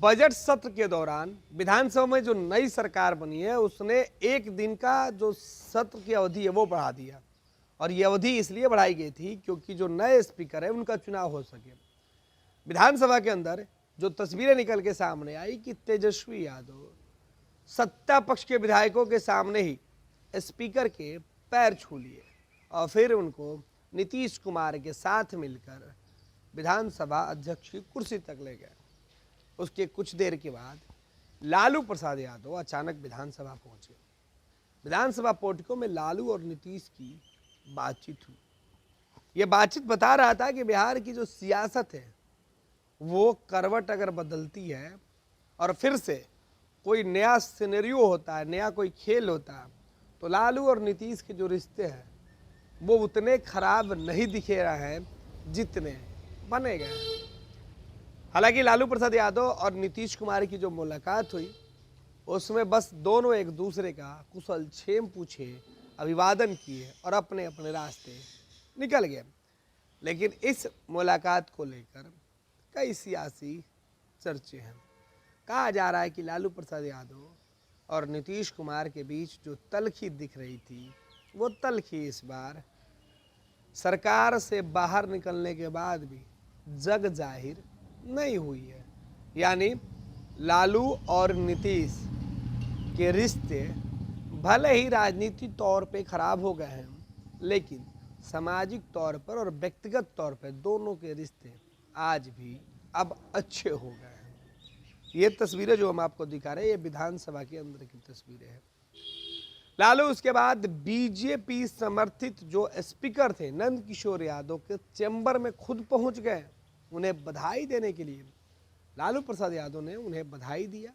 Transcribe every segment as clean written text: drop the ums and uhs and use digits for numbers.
Budget सत्र के दौरान विधानसभा में जो नई सरकार बनी है उसने एक दिन का जो सत्र की अवधि है वो बढ़ा दिया। और ये अवधि इसलिए बढ़ाई गई थी क्योंकि जो नए स्पीकर है उनका चुनाव हो सके। विधानसभा के अंदर जो तस्वीरें निकल के सामने आई कि तेजस्वी यादव सत्ता पक्ष के विधायकों के सामने ही स्पीकर के पैर छू लिए और फिर उनको नीतीश कुमार के साथ मिलकर विधानसभा अध्यक्ष की कुर्सी तक ले गए। उसके कुछ देर के बाद लालू प्रसाद यादव अचानक विधानसभा पहुंचे। विधानसभा पोर्टिको में लालू और नीतीश की बातचीत हुई। यह बातचीत बता रहा था कि बिहार की जो सियासत है वो करवट अगर बदलती है और फिर से कोई नया सिनेरियो होता है, नया कोई खेल होता है, तो लालू और नीतीश के जो रिश्ते हैं वो उतने खराब नहीं दिखे रहे हैं जितने बने गए हैं। हालांकि लालू प्रसाद यादव और नीतीश कुमार की जो मुलाकात हुई उसमें बस दोनों एक दूसरे का कुशल क्षेम पूछे, अभिवादन किए और अपने अपने रास्ते निकल गए। लेकिन इस मुलाकात को लेकर कई सियासी चर्चे हैं। कहा जा रहा है कि लालू प्रसाद यादव और नीतीश कुमार के बीच जो तलखी दिख रही थी वो तलखी इस बार सरकार से बाहर निकलने के बाद भी जग जाहिर नहीं हुई है। यानी लालू और नीतीश के रिश्ते भले ही राजनीतिक तौर पे खराब हो गए हैं, लेकिन सामाजिक तौर पर और व्यक्तिगत तौर पर दोनों के रिश्ते आज भी अब अच्छे हो गए हैं। ये तस्वीरें जो हम आपको दिखा रहे हैं ये विधानसभा के अंदर की तस्वीरें हैं। लालू उसके बाद बीजेपी समर्थित जो स्पीकर थे नंद किशोर यादव के चैम्बर में खुद पहुंच गए उन्हें बधाई देने के लिए। लालू प्रसाद यादव ने उन्हें बधाई दिया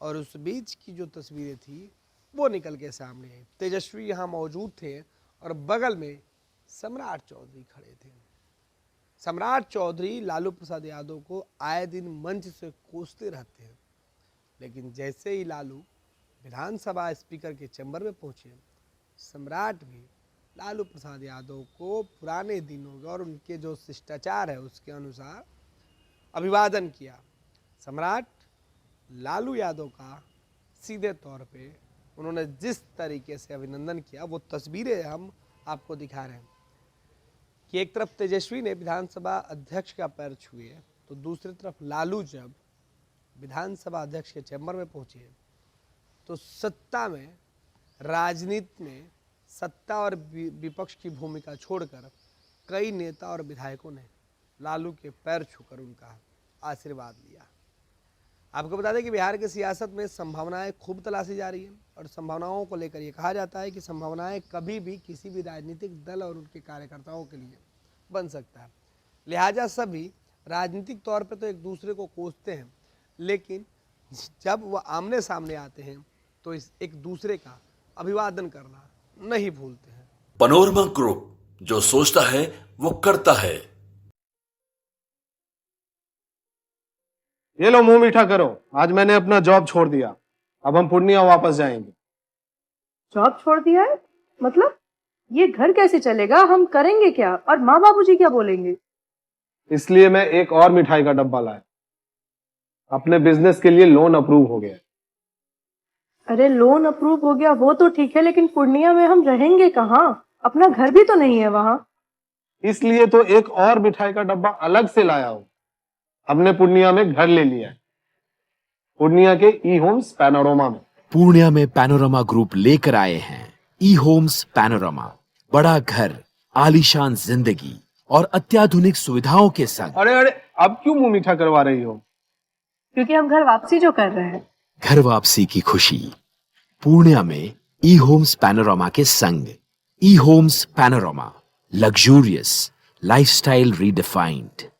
और उस बीच की जो तस्वीरें थी वो निकल के सामने आई। तेजस्वी यहाँ मौजूद थे और बगल में सम्राट चौधरी खड़े थे। सम्राट चौधरी लालू प्रसाद यादव को आए दिन मंच से कोसते रहते हैं, लेकिन जैसे ही लालू विधानसभा स्पीकर के चैम्बर में पहुंचे, सम्राट भी लालू प्रसाद यादव को पुराने दिनों और उनके जो शिष्टाचार है उसके अनुसार अभिवादन किया। सम्राट लालू यादव का सीधे तौर पे उन्होंने जिस तरीके से अभिनंदन किया वो तस्वीरें हम आपको दिखा रहे हैं कि एक तरफ तेजस्वी ने विधानसभा अध्यक्ष का पैर छुए तो दूसरी तरफ लालू जब विधानसभा अध्यक्ष के चैम्बर में पहुंचे तो सत्ता में, राजनीति में सत्ता और विपक्ष की भूमिका छोड़कर कई नेता और विधायकों ने लालू के पैर छूकर उनका आशीर्वाद लिया। आपको बता दें कि बिहार की सियासत में संभावनाएं खूब तलाशी जा रही हैं और संभावनाओं को लेकर ये कहा जाता है कि संभावनाएं कभी भी किसी भी राजनीतिक दल और उनके कार्यकर्ताओं के लिए बन सकता है। लिहाजा सभी राजनीतिक तौर पर तो एक दूसरे को कोसते हैं, लेकिन जब वह आमने सामने आते हैं तो इस एक दूसरे का अभिवादन करना नहीं भूलते हैं। पैनोरमा ग्रुप, जो सोचता है वो करता है। ये लो मुंह मीठा करो, आज मैंने अपना जॉब छोड़ दिया। अब हम पूर्णिया वापस जाएंगे। जॉब छोड़ दिया है? मतलब ये घर कैसे चलेगा? हम करेंगे क्या? और माँ बाबूजी क्या बोलेंगे? इसलिए मैं एक और मिठाई का डब्बा लाया। अपने बिजनेस के लिए लोन अप्रूव हो गया। अरे लोन अप्रूव हो गया वो तो ठीक है, लेकिन पूर्णिया में हम रहेंगे कहाँ? अपना घर भी तो नहीं है वहाँ। इसलिए तो एक और मिठाई का डब्बा अलग से लाया हूँ। हमने पूर्णिया में घर ले लिया है, पूर्णिया के ई होम्स पैनोरमा में। पूर्णिया में पैनोरमा ग्रुप लेकर आए हैं ई होम्स पैनोरमा। बड़ा घर, आलीशान जिंदगी और अत्याधुनिक सुविधाओं के संग। अरे अरे, अब क्यों मुंह मीठा करवा रही हो? क्योंकि हम घर वापसी जो कर रहे हैं। घर वापसी की खुशी पूर्णिया में ई होम्स पैनोरमा के संग। E Homes Panorama, luxurious lifestyle redefined.